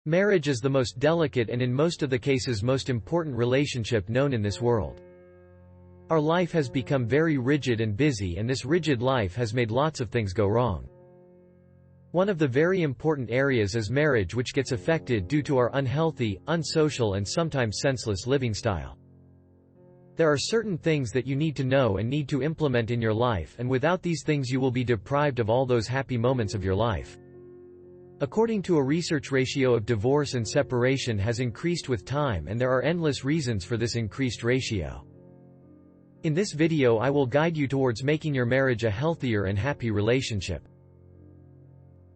Marriage is the most delicate and in most of the cases most important relationship known in this world. Our life has become very rigid and busy, and this rigid life has made lots of things go wrong. One of the very important areas is marriage, which gets affected due to our unhealthy, unsocial and sometimes senseless living style. There are certain things that you need to know and need to implement in your life, and without these things you will be deprived of all those happy moments of your life. According to a research, ratio of divorce and separation has increased with time, and there are endless reasons for this increased ratio. In this video I will guide you towards making your marriage a healthier and happy relationship.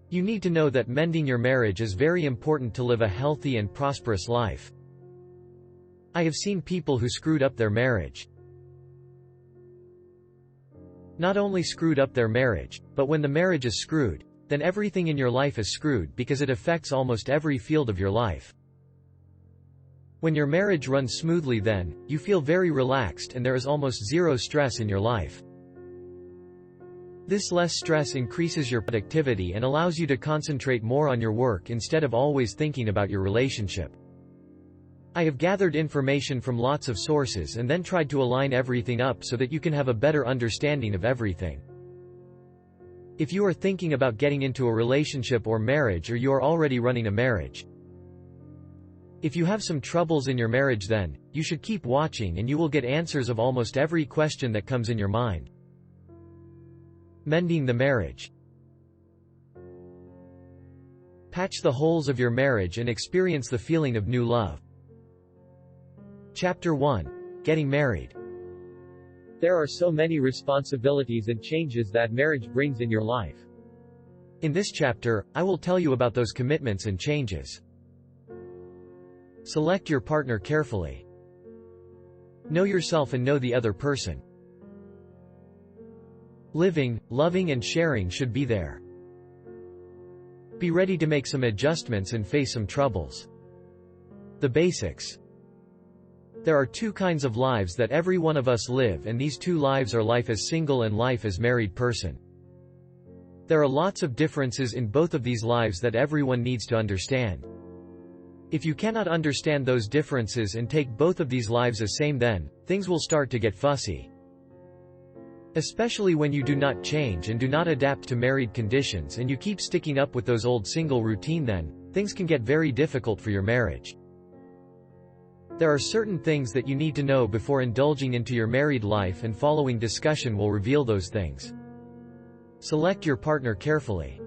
You need to know that mending your marriage is very important to live a healthy and prosperous life. I have seen people who screwed up their marriage. Not only screwed up their marriage, but when the marriage is screwed, then everything in your life is screwed because it affects almost every field of your life. When your marriage runs smoothly, then you feel very relaxed and there is almost zero stress in your life. This less stress increases your productivity and allows you to concentrate more on your work instead of always thinking about your relationship. I have gathered information from lots of sources and then tried to align everything up so that you can have a better understanding of everything. If you are thinking about getting into a relationship or marriage, or you are already running a marriage, if you have some troubles in your marriage, then you should keep watching and you will get answers of almost every question that comes in your mind. Mending the marriage. Patch the holes of your marriage and experience the feeling of new love. Chapter 1. Getting married. There are so many responsibilities and changes that marriage brings in your life. In this chapter, I will tell you about those commitments and changes. Select your partner carefully. Know yourself and know the other person. Living, loving and sharing should be there. Be ready to make some adjustments and face some troubles. The basics. There are two kinds of lives that every one of us live, and these two lives are life as single and life as married person. There are lots of differences in both of these lives that everyone needs to understand. If you cannot understand those differences and take both of these lives as same, then things will start to get fussy. Especially when you do not change and do not adapt to married conditions and you keep sticking up with those old single routine, then things can get very difficult for your marriage. There are certain things that you need to know before indulging into your married life, and following discussion will reveal those things. Select your partner carefully.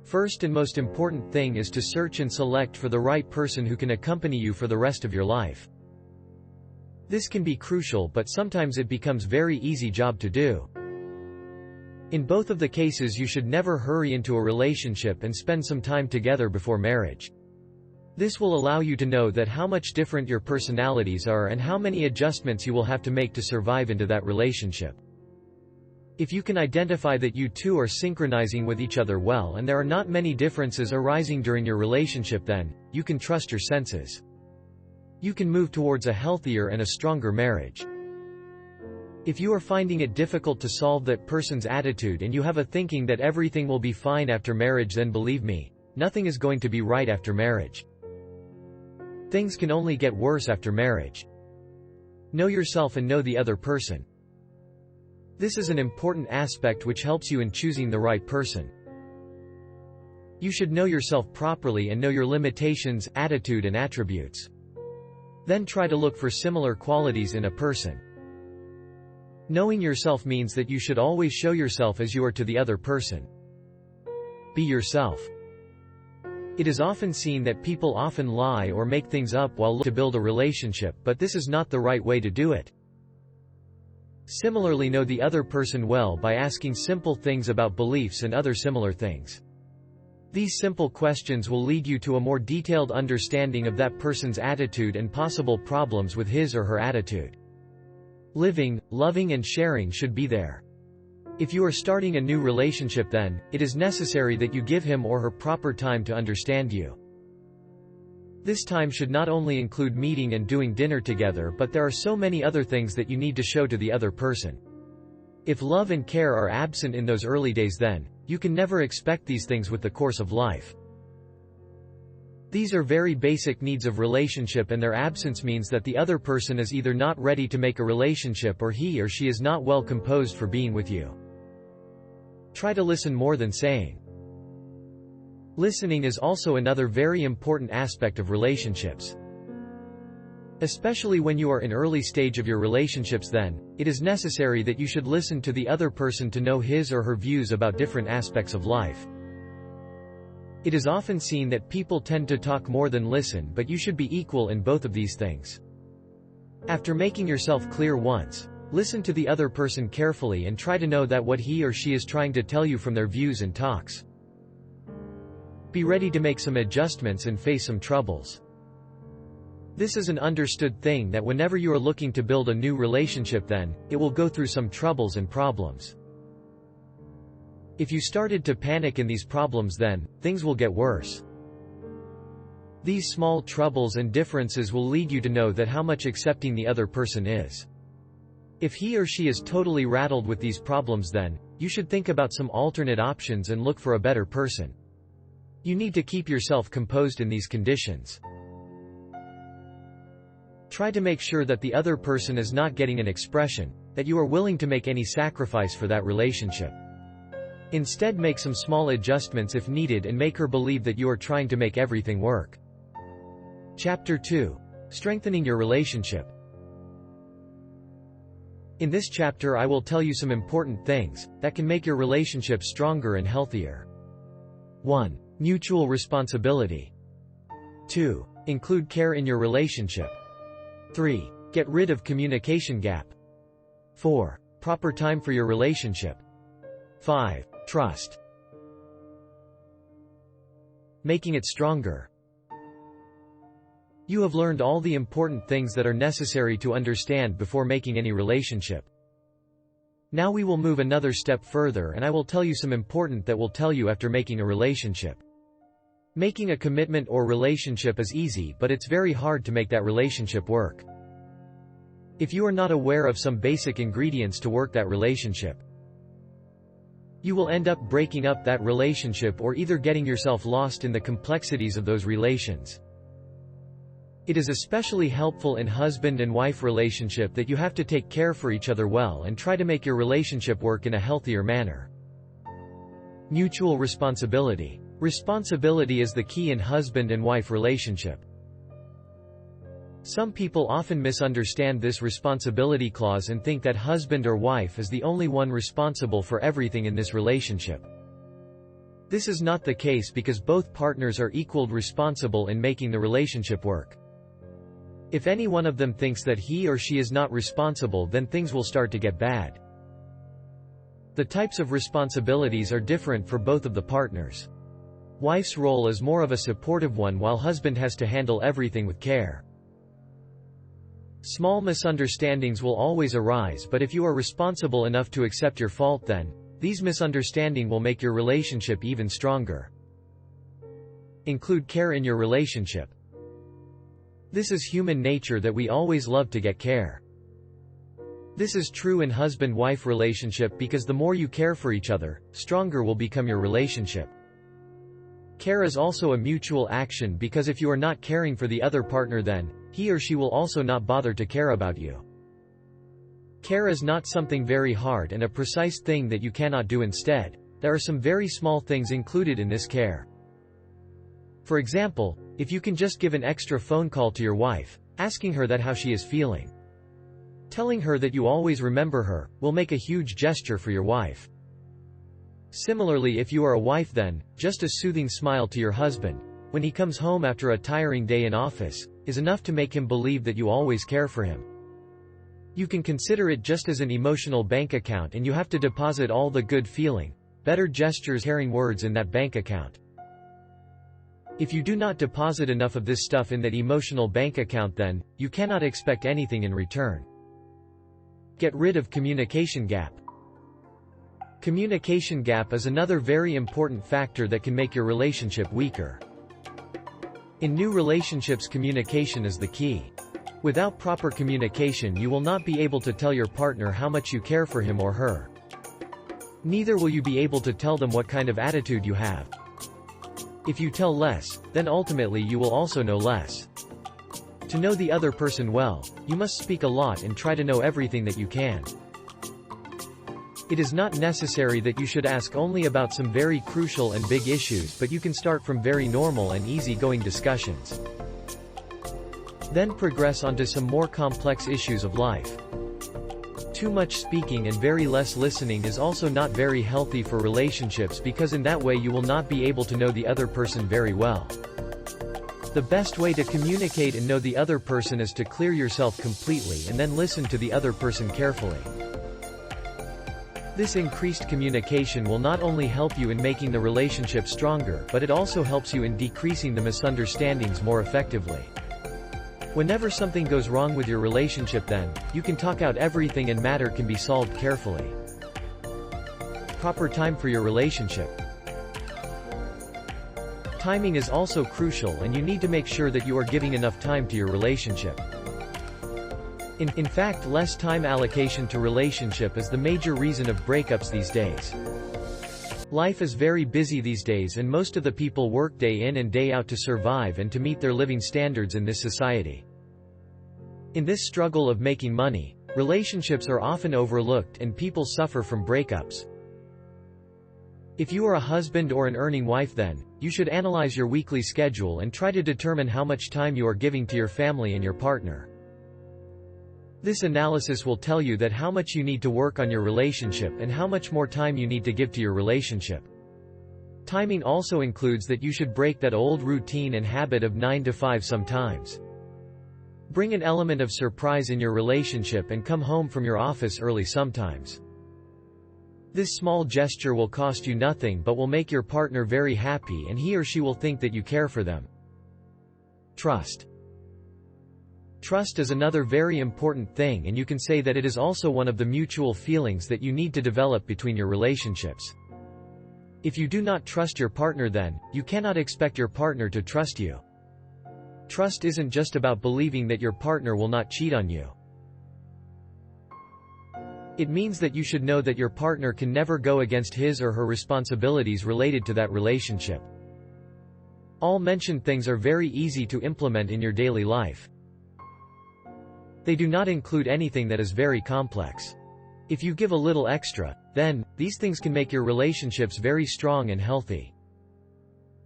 First and most important thing is to search and select for the right person who can accompany you for the rest of your life. This can be crucial, but sometimes it becomes very easy job to do. In both of the cases you should never hurry into a relationship and spend some time together before marriage. This will allow you to know that how much different your personalities are and how many adjustments you will have to make to survive into that relationship. If you can identify that you two are synchronizing with each other well and there are not many differences arising during your relationship, then you can trust your senses. You can move towards a healthier and a stronger marriage. If you are finding it difficult to solve that person's attitude and you have a thinking that everything will be fine after marriage, then believe me, nothing is going to be right after marriage. Things can only get worse after marriage. Know yourself and know the other person. This is an important aspect which helps you in choosing the right person. You should know yourself properly and know your limitations, attitude and attributes. Then try to look for similar qualities in a person. Knowing yourself means that you should always show yourself as you are to the other person. Be yourself. It is often seen that people often lie or make things up while looking to build a relationship, but this is not the right way to do it. Similarly, know the other person well by asking simple things about beliefs and other similar things. These simple questions will lead you to a more detailed understanding of that person's attitude and possible problems with his or her attitude. Living, loving and sharing should be there. If you are starting a new relationship, then it is necessary that you give him or her proper time to understand you. This time should not only include meeting and doing dinner together, but there are so many other things that you need to show to the other person. If love and care are absent in those early days, then you can never expect these things with the course of life. These are very basic needs of relationship, and their absence means that the other person is either not ready to make a relationship or he or she is not well composed for being with you. Try to listen more than saying. Listening is also another very important aspect of relationships. Especially when you are in early stage of your relationships, then, it is necessary that you should listen to the other person to know his or her views about different aspects of life. It is often seen that people tend to talk more than listen, but you should be equal in both of these things. After making yourself clear once, listen to the other person carefully and try to know that what he or she is trying to tell you from their views and talks. Be ready to make some adjustments and face some troubles. This is an understood thing that whenever you are looking to build a new relationship, then, it will go through some troubles and problems. If you started to panic in these problems, then, things will get worse. These small troubles and differences will lead you to know that how much accepting the other person is. If he or she is totally rattled with these problems, then, you should think about some alternate options and look for a better person. You need to keep yourself composed in these conditions. Try to make sure that the other person is not getting an expression that you are willing to make any sacrifice for that relationship. Instead, make some small adjustments if needed and make her believe that you are trying to make everything work. Chapter 2. Strengthening your relationship. In this chapter, I will tell you some important things that can make your relationship stronger and healthier. 1. Mutual responsibility. 2. Include care in your relationship. 3. Get rid of communication gap. 4. Proper time for your relationship. 5. Trust. Making it stronger. You have learned all the important things that are necessary to understand before making any relationship. Now we will move another step further, and I will tell you some important that will tell you after making a relationship. Making a commitment or relationship is easy, but it's very hard to make that relationship work. If you are not aware of some basic ingredients to work that relationship, you will end up breaking up that relationship or either getting yourself lost in the complexities of those relations. It is especially helpful in husband and wife relationship that you have to take care for each other well and try to make your relationship work in a healthier manner. Mutual responsibility. Responsibility is the key in husband and wife relationship. Some people often misunderstand this responsibility clause and think that husband or wife is the only one responsible for everything in this relationship. This is not the case because both partners are equally responsible in making the relationship work. If any one of them thinks that he or she is not responsible, then things will start to get bad. The types of responsibilities are different for both of the partners. Wife's role is more of a supportive one, while husband has to handle everything with care. Small misunderstandings will always arise, but if you are responsible enough to accept your fault, then these misunderstandings will make your relationship even stronger. Include care in your relationship. This is human nature that we always love to get care. This is true in husband-wife relationship because the more you care for each other, stronger will become your relationship. Care is also a mutual action because if you are not caring for the other partner, then he or she will also not bother to care about you. Care is not something very hard and a precise thing that you cannot do. Instead, there are some very small things included in this care. For example, if you can just give an extra phone call to your wife, asking her that how she is feeling, telling her that you always remember her, will make a huge gesture for your wife. Similarly, if you are a wife, then just a soothing smile to your husband when he comes home after a tiring day in office is enough to make him believe that you always care for him. You can consider it just as an emotional bank account, and you have to deposit all the good feeling, better gestures, caring words in that bank account. If you do not deposit enough of this stuff in that emotional bank account, then you cannot expect anything in return. Get rid of communication gap. Communication gap is another very important factor that can make your relationship weaker. In new relationships, communication is the key. Without proper communication, you will not be able to tell your partner how much you care for him or her. Neither will you be able to tell them what kind of attitude you have. If you tell less, then ultimately you will also know less. To know the other person well, you must speak a lot and try to know everything that you can. It is not necessary that you should ask only about some very crucial and big issues, but you can start from very normal and easy-going discussions. Then progress onto some more complex issues of life. Too much speaking and very less listening is also not very healthy for relationships, because in that way you will not be able to know the other person very well. The best way to communicate and know the other person is to clear yourself completely and then listen to the other person carefully. This increased communication will not only help you in making the relationship stronger, but it also helps you in decreasing the misunderstandings more effectively. Whenever something goes wrong with your relationship, then, you can talk out everything and matter can be solved carefully. Proper time for your relationship. Timing is also crucial, and you need to make sure that you are giving enough time to your relationship. In fact, less time allocation to relationship is the major reason of breakups these days. Life is very busy these days, and most of the people work day in and day out to survive and to meet their living standards in this society. In this struggle of making money, relationships are often overlooked and people suffer from breakups. If you are a husband or an earning wife, then, you should analyze your weekly schedule and try to determine how much time you are giving to your family and your partner. This analysis will tell you that how much you need to work on your relationship and how much more time you need to give to your relationship. Timing also includes that you should break that old routine and habit of 9 to 5 sometimes. Bring an element of surprise in your relationship and come home from your office early sometimes. This small gesture will cost you nothing but will make your partner very happy, and he or she will think that you care for them. Trust. Trust is another very important thing, and you can say that it is also one of the mutual feelings that you need to develop between your relationships. If you do not trust your partner, then, you cannot expect your partner to trust you. Trust isn't just about believing that your partner will not cheat on you. It means that you should know that your partner can never go against his or her responsibilities related to that relationship. All mentioned things are very easy to implement in your daily life. They do not include anything that is very complex. If you give a little extra, then, these things can make your relationships very strong and healthy.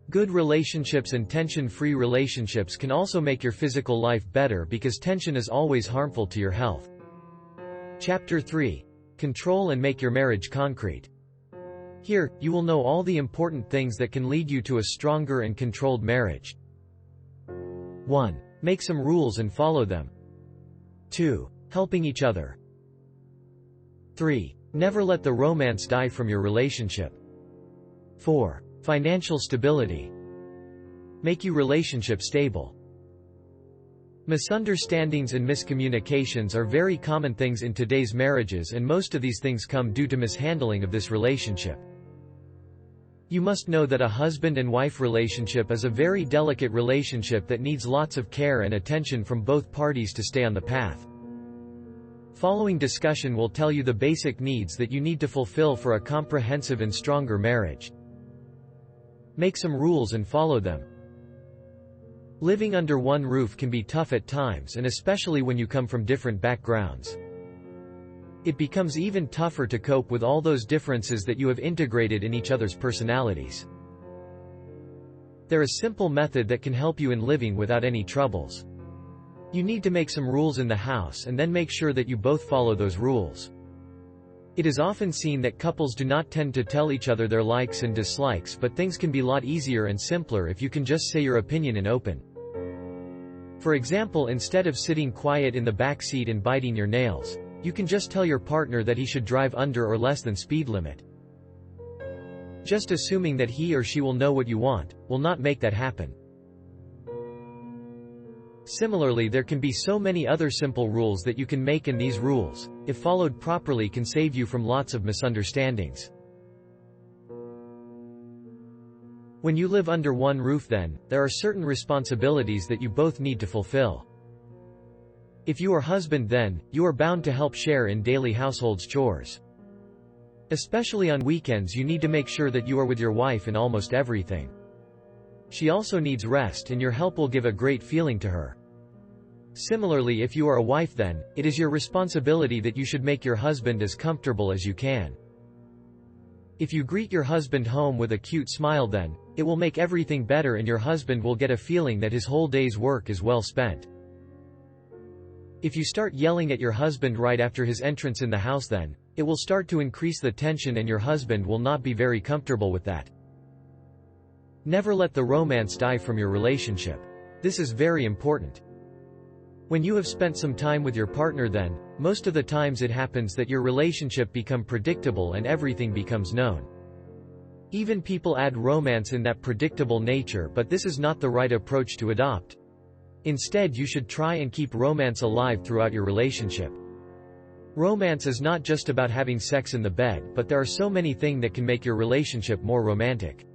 Good relationships and tension-free relationships can also make your physical life better, because tension is always harmful to your health. Chapter 3. Control and make your marriage concrete. Here, you will know all the important things that can lead you to a stronger and controlled marriage. 1. Make some rules and follow them. 2. Helping each other. 3. Never let the romance die from your relationship. 4. Financial stability. Make your relationship stable. Misunderstandings and miscommunications are very common things in today's marriages, and most of these things come due to mishandling of this relationship. You must know that a husband and wife relationship is a very delicate relationship that needs lots of care and attention from both parties to stay on the path. Following discussion will tell you the basic needs that you need to fulfill for a comprehensive and stronger marriage. Make some rules and follow them. Living under one roof can be tough at times, and especially when you come from different backgrounds. It becomes even tougher to cope with all those differences that you have integrated in each other's personalities. There is a simple method that can help you in living without any troubles. You need to make some rules in the house and then make sure that you both follow those rules. It is often seen that couples do not tend to tell each other their likes and dislikes, but things can be a lot easier and simpler if you can just say your opinion in open. For example, instead of sitting quiet in the back seat and biting your nails, you can just tell your partner that he should drive under or less than speed limit. Just assuming that he or she will know what you want, will not make that happen. Similarly, there can be so many other simple rules that you can make, and these rules, if followed properly, can save you from lots of misunderstandings. When you live under one roof, then, there are certain responsibilities that you both need to fulfill. If you are husband, then, you are bound to help share in daily household chores. Especially on weekends, you need to make sure that you are with your wife in almost everything. She also needs rest, and your help will give a great feeling to her. Similarly, if you are a wife, then it is your responsibility that you should make your husband as comfortable as you can. If you greet your husband home with a cute smile, then it will make everything better, and your husband will get a feeling that his whole day's work is well spent. If you start yelling at your husband right after his entrance in the house, then it will start to increase the tension, and your husband will not be very comfortable with that. Never let the romance die from your relationship. This is very important. When you have spent some time with your partner, then most of the times it happens that your relationship becomes predictable and everything becomes known. Even people add romance in that predictable nature, but this is not the right approach to adopt. Instead, you should try and keep romance alive throughout your relationship. Romance is not just about having sex in the bed, but there are so many things that can make your relationship more romantic.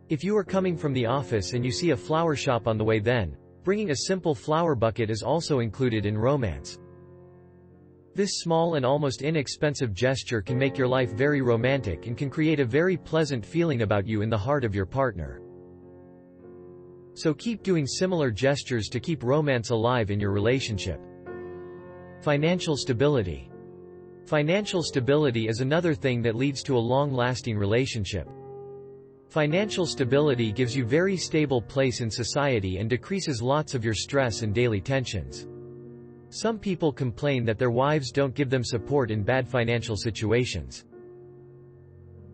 If you are coming from the office and you see a flower shop on the way, then bringing a simple flower bucket is also included in romance. This small and almost inexpensive gesture can make your life very romantic and can create a very pleasant feeling about you in the heart of your partner. So keep doing similar gestures to keep romance alive in your relationship. Financial stability. Financial stability is another thing that leads to a long-lasting relationship. Financial stability gives you very stable place in society and decreases lots of your stress and daily tensions. Some people complain that their wives don't give them support in bad financial situations.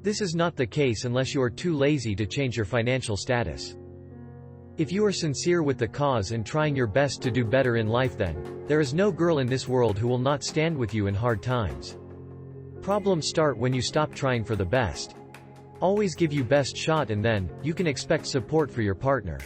This is not the case unless you are too lazy to change your financial status. If you are sincere with the cause and trying your best to do better in life, then there is no girl in this world who will not stand with you in hard times. Problems start when you stop trying for the best. Always give your best shot, and then you can expect support for your partner.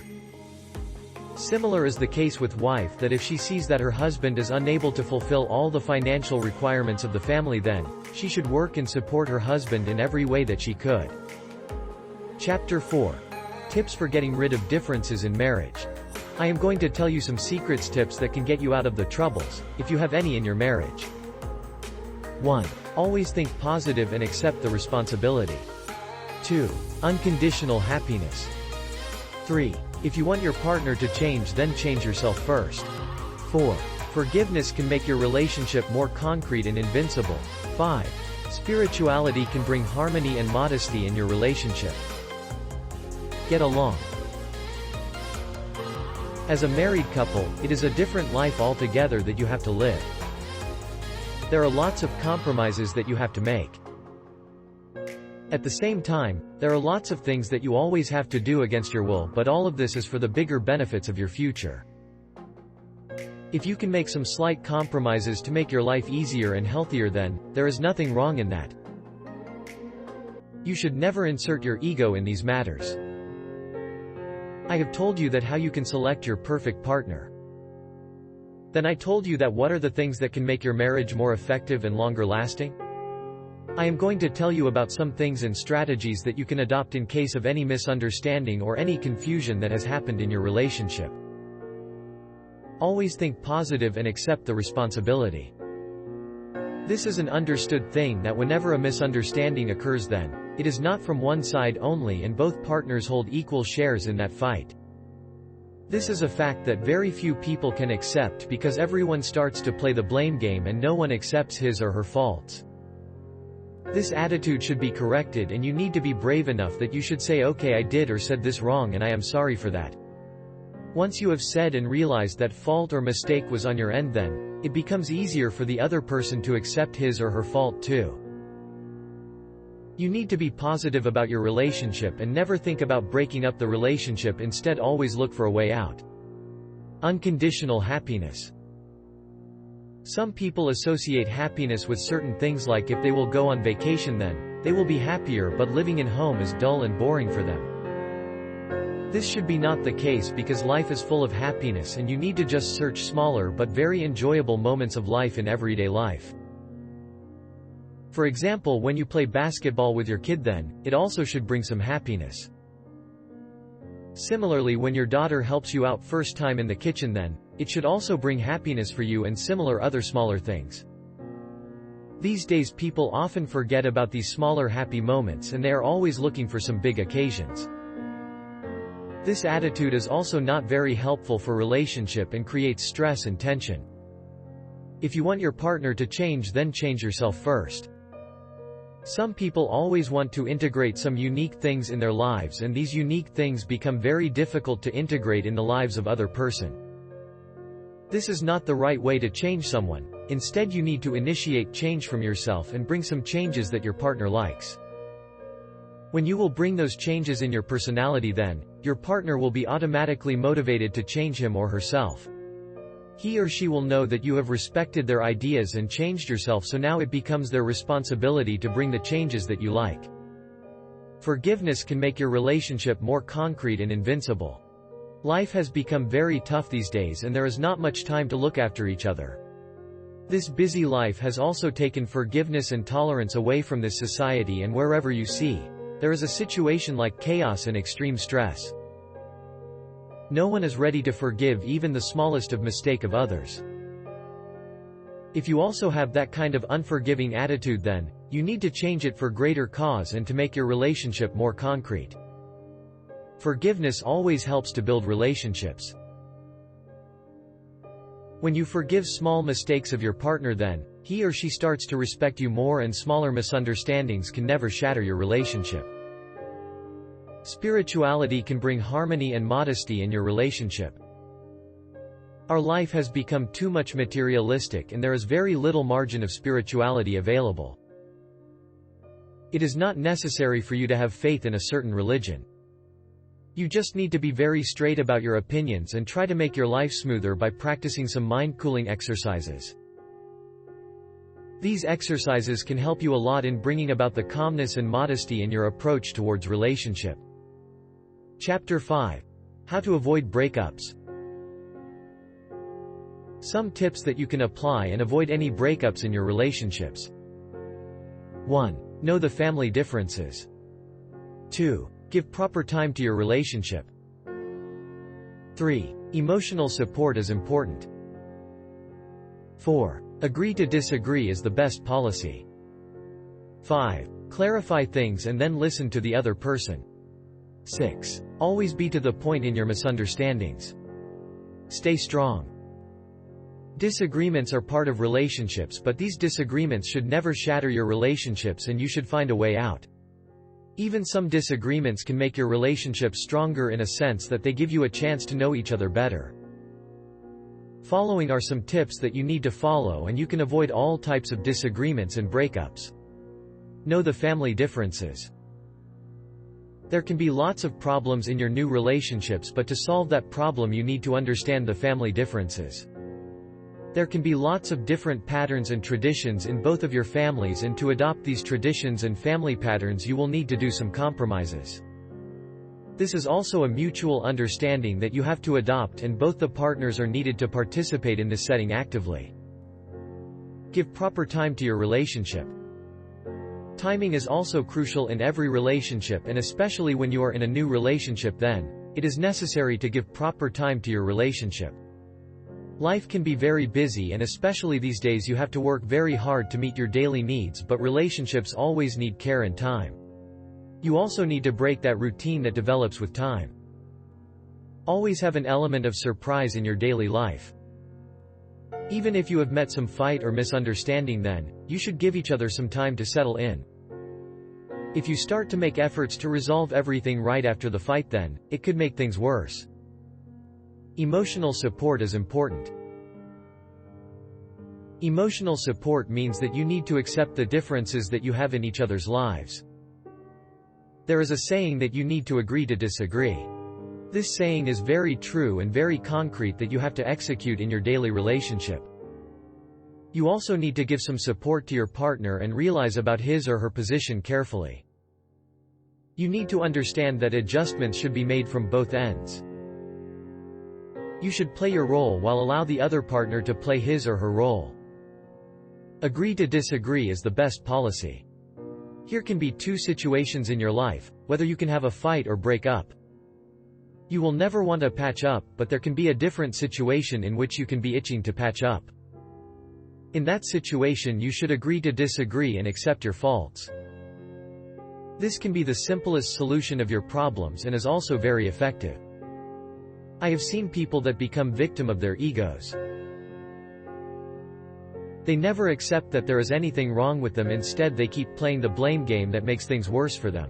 Similar is the case with wife, that if she sees that her husband is unable to fulfill all the financial requirements of the family, then she should work and support her husband in every way that she could. Chapter 4. Tips for getting rid of differences in marriage. I am going to tell you some secrets tips that can get you out of the troubles, if you have any in your marriage. 1. Always think positive and accept the responsibility. 2. Unconditional happiness. 3. If you want your partner to change, then change yourself first. 4. Forgiveness can make your relationship more concrete and invincible. 5. Spirituality can bring harmony and modesty in your relationship. Get along. As a married couple, it is a different life altogether that you have to live. There are lots of compromises that you have to make. At the same time, there are lots of things that you always have to do against your will, but all of this is for the bigger benefits of your future. If you can make some slight compromises to make your life easier and healthier, then there is nothing wrong in that. You should never insert your ego in these matters. I have told you that how you can select your perfect partner. Then I told you that what are the things that can make your marriage more effective and longer lasting? I am going to tell you about some things and strategies that you can adopt in case of any misunderstanding or any confusion that has happened in your relationship. Always think positive and accept the responsibility. This is an understood thing that whenever a misunderstanding occurs, then it is not from one side only, and both partners hold equal shares in that fight. This is a fact that very few people can accept, because everyone starts to play the blame game and no one accepts his or her faults. This attitude should be corrected, and you need to be brave enough that you should say, okay, I did or said this wrong and I am sorry for that. Once you have said and realized that fault or mistake was on your end, then it becomes easier for the other person to accept his or her fault too. You need to be positive about your relationship and never think about breaking up the relationship. Instead, always look for a way out. Unconditional happiness. Some people associate happiness with certain things, like if they will go on vacation, then they will be happier, but living in home is dull and boring for them. This should be not the case, because life is full of happiness and you need to just search smaller but very enjoyable moments of life in everyday life. For example, when you play basketball with your kid, then it also should bring some happiness. Similarly, when your daughter helps you out first time in the kitchen, then it should also bring happiness for you, and similar other smaller things. These days people often forget about these smaller happy moments, and they are always looking for some big occasions. This attitude is also not very helpful for relationship and creates stress and tension. If you want your partner to change, then change yourself first. Some people always want to integrate some unique things in their lives, and these unique things become very difficult to integrate in the lives of other person. This is not the right way to change someone. Instead, you need to initiate change from yourself and bring some changes that your partner likes. When you will bring those changes in your personality, then your partner will be automatically motivated to change him or herself. He or she will know that you have respected their ideas and changed yourself, so now it becomes their responsibility to bring the changes that you like. Forgiveness can make your relationship more concrete and invincible. Life has become very tough these days, and there is not much time to look after each other. This busy life has also taken forgiveness and tolerance away from this society, and wherever you see, there is a situation like chaos and extreme stress. No one is ready to forgive even the smallest of mistake of others. If you also have that kind of unforgiving attitude, then you need to change it for greater cause and to make your relationship more concrete. Forgiveness always helps to build relationships. When you forgive small mistakes of your partner, then he or she starts to respect you more, and smaller misunderstandings can never shatter your relationship. Spirituality can bring harmony and modesty in your relationship. Our life has become too much materialistic, and there is very little margin of spirituality available. It is not necessary for you to have faith in a certain religion. You just need to be very straight about your opinions and try to make your life smoother by practicing some mind-cooling exercises. These exercises can help you a lot in bringing about the calmness and modesty in your approach towards relationship. Chapter 5. How to avoid breakups. Some tips that you can apply and avoid any breakups in your relationships. 1. Know the family differences. 2. Give proper time to your relationship. 3. Emotional support is important. 4. Agree to disagree is the best policy. 5. Clarify things and then listen to the other person. 6. Always be to the point in your misunderstandings. Stay strong. Disagreements are part of relationships, but these disagreements should never shatter your relationships, and you should find a way out. Even some disagreements can make your relationship stronger in a sense that they give you a chance to know each other better. Following are some tips that you need to follow, and you can avoid all types of disagreements and breakups. Know the family differences. There can be lots of problems in your new relationships, but to solve that problem you need to understand the family differences. There can be lots of different patterns and traditions in both of your families, and to adopt these traditions and family patterns you will need to do some compromises. This is also a mutual understanding that you have to adopt, and both the partners are needed to participate in this setting actively. Give proper time to your relationship. Timing is also crucial in every relationship, and especially when you are in a new relationship, then it is necessary to give proper time to your relationship. Life can be very busy, and especially these days you have to work very hard to meet your daily needs, but relationships always need care and time. You also need to break that routine that develops with time. Always have an element of surprise in your daily life. Even if you have met some fight or misunderstanding, then you should give each other some time to settle in. If you start to make efforts to resolve everything right after the fight, then it could make things worse. Emotional support is important. Emotional support means that you need to accept the differences that you have in each other's lives. There is a saying that you need to agree to disagree. This saying is very true and very concrete that you have to execute in your daily relationship. You also need to give some support to your partner and realize about his or her position carefully. You need to understand that adjustments should be made from both ends. You should play your role while allow the other partner to play his or her role. Agree to disagree is the best policy. Here can be two situations in your life, whether you can have a fight or break up. You will never want to patch up, but there can be a different situation in which you can be itching to patch up. In that situation you should agree to disagree and accept your faults. This can be the simplest solution of your problems and is also very effective. I have seen people that become victim of their egos. They never accept that there is anything wrong with them, instead they keep playing the blame game that makes things worse for them.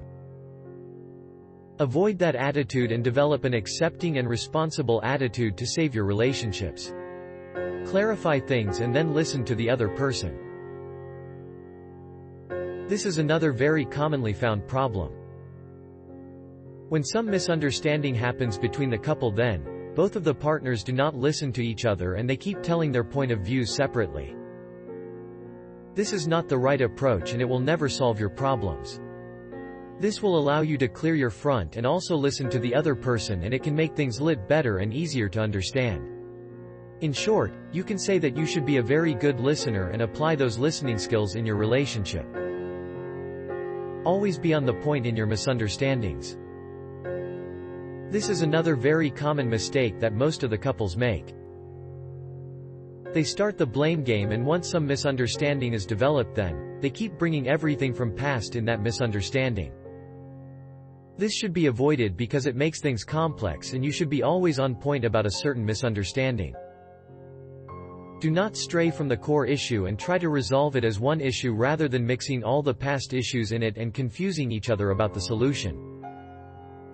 Avoid that attitude and develop an accepting and responsible attitude to save your relationships. Clarify things and then listen to the other person. This is another very commonly found problem. When some misunderstanding happens between the couple, then both of the partners do not listen to each other and they keep telling their point of views separately. This is not the right approach and it will never solve your problems. This will allow you to clear your front and also listen to the other person, and it can make things lit better and easier to understand. In short, you can say that you should be a very good listener and apply those listening skills in your relationship. Always be on the point in your misunderstandings. This is another very common mistake that most of the couples make. They start the blame game, and once some misunderstanding is developed, then they keep bringing everything from past in that misunderstanding. This should be avoided because it makes things complex and you should be always on point about a certain misunderstanding. Do not stray from the core issue and try to resolve it as one issue rather than mixing all the past issues in it and confusing each other about the solution.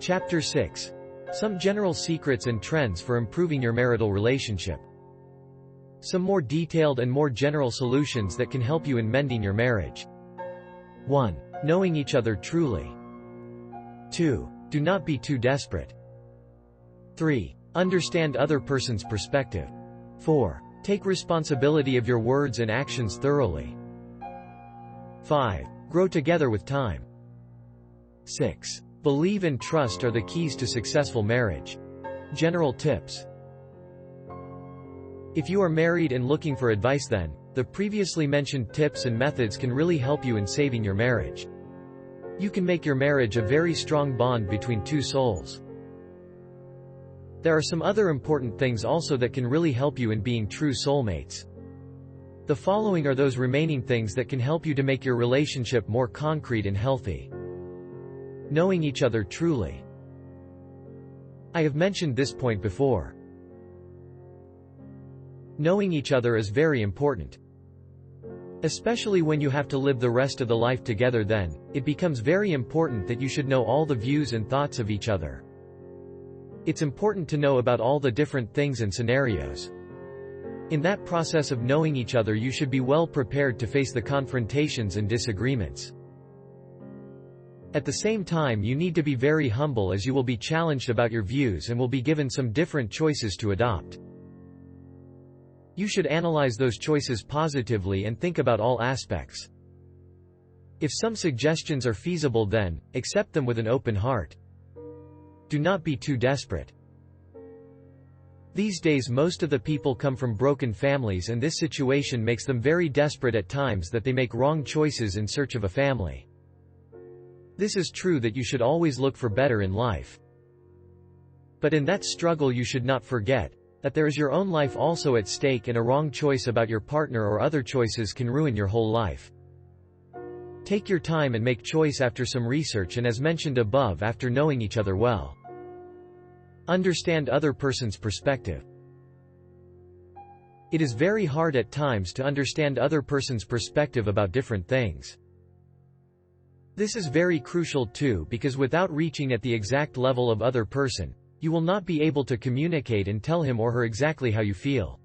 Chapter 6. Some general secrets and trends for improving your marital relationship. Some more detailed and more general solutions that can help you in mending your marriage. 1. Knowing each other truly. 2. Do not be too desperate. 3. Understand other person's perspective. 4. Take responsibility of your words and actions thoroughly. 5. Grow together with time. 6. Believe and trust are the keys to successful marriage. General tips. If you are married and looking for advice, then the previously mentioned tips and methods can really help you in saving your marriage. You can make your marriage a very strong bond between two souls. There are some other important things also that can really help you in being true soulmates. The following are those remaining things that can help you to make your relationship more concrete and healthy. Knowing each other truly. I have mentioned this point before. Knowing each other is very important. Especially when you have to live the rest of the life together, then it becomes very important that you should know all the views and thoughts of each other. It's important to know about all the different things and scenarios. In that process of knowing each other, you should be well prepared to face the confrontations and disagreements. At the same time, you need to be very humble, as you will be challenged about your views and will be given some different choices to adopt. You should analyze those choices positively and think about all aspects. If some suggestions are feasible, then accept them with an open heart. Do not be too desperate. These days most of the people come from broken families, and this situation makes them very desperate at times that they make wrong choices in search of a family. This is true that you should always look for better in life. But in that struggle you should not forget that there is your own life also at stake, and a wrong choice about your partner or other choices can ruin your whole life. Take your time and make choice after some research, and as mentioned above, after knowing each other well. Understand other person's perspective. It is very hard at times to understand other person's perspective about different things. This is very crucial too, because without reaching at the exact level of other person, you will not be able to communicate and tell him or her exactly how you feel.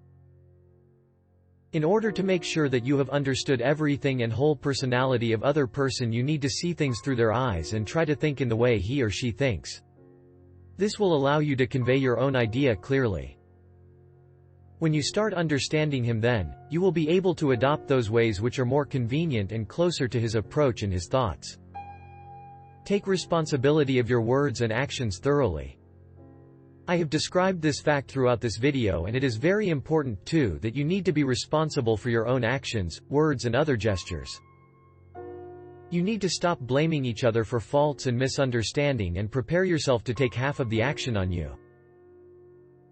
In order to make sure that you have understood everything and whole personality of other person, you need to see things through their eyes and try to think in the way he or she thinks. This will allow you to convey your own idea clearly. When you start understanding him, then you will be able to adopt those ways which are more convenient and closer to his approach and his thoughts. Take responsibility of your words and actions thoroughly. I have described this fact throughout this video, and it is very important too that you need to be responsible for your own actions, words and other gestures. You need to stop blaming each other for faults and misunderstanding and prepare yourself to take half of the action on you.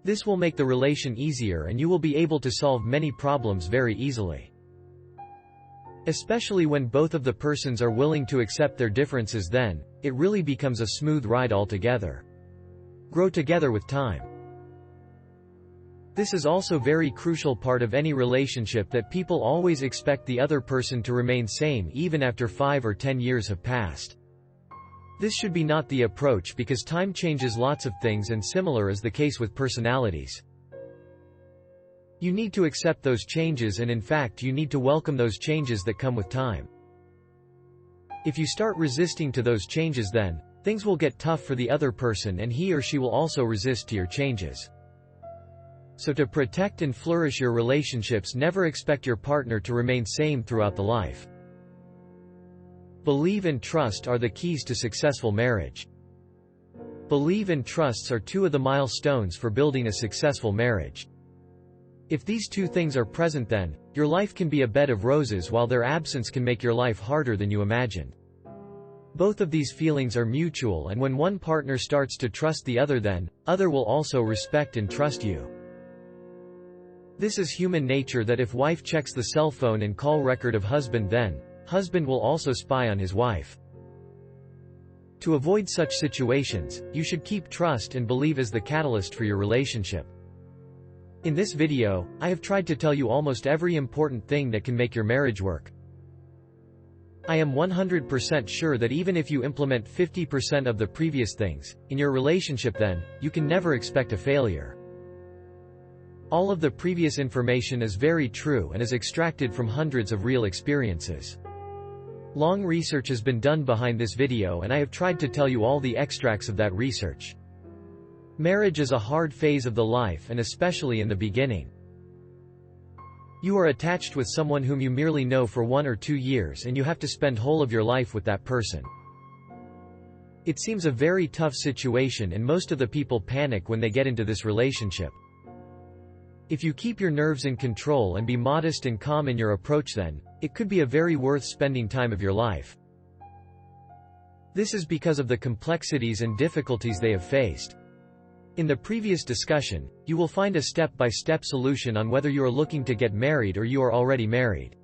This will make the relation easier, and you will be able to solve many problems very easily. Especially when both of the persons are willing to accept their differences, then it really becomes a smooth ride altogether. Grow together with time. This is also very crucial part of any relationship, that people always expect the other person to remain same even after 5 or 10 years have passed. This should be not the approach, because time changes lots of things, and similar is the case with personalities. You need to accept those changes, and in fact you need to welcome those changes that come with time. If you start resisting to those changes, then things will get tough for the other person, and he or she will also resist to your changes. So to protect and flourish your relationships, never expect your partner to remain same throughout the life. Believe and trust are the keys to successful marriage. Believe and trusts are two of the milestones for building a successful marriage. If these two things are present, then your life can be a bed of roses, while their absence can make your life harder than you imagined. Both of these feelings are mutual, and when one partner starts to trust the other, then other will also respect and trust you. This is human nature, that if wife checks the cell phone and call record of husband, then husband will also spy on his wife. To avoid such situations, you should keep trust and believe as the catalyst for your relationship. In this video, I have tried to tell you almost every important thing that can make your marriage work. I am 100% sure that even if you implement 50% of the previous things in your relationship, then you can never expect a failure. All of the previous information is very true and is extracted from hundreds of real experiences. Long research has been done behind this video, and I have tried to tell you all the extracts of that research. Marriage is a hard phase of the life, and especially in the beginning. You are attached with someone whom you merely know for 1 or 2 years, and you have to spend whole of your life with that person. It seems a very tough situation, and most of the people panic when they get into this relationship. If you keep your nerves in control and be modest and calm in your approach, then it could be a very worth spending time of your life. This is because of the complexities and difficulties they have faced. In the previous discussion, you will find a step-by-step solution on whether you are looking to get married or you are already married.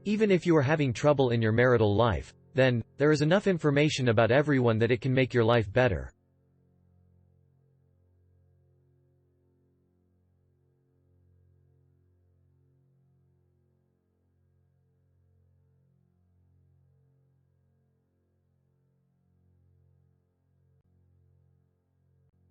Even if you are having trouble in your marital life, then there is enough information about everyone that it can make your life better.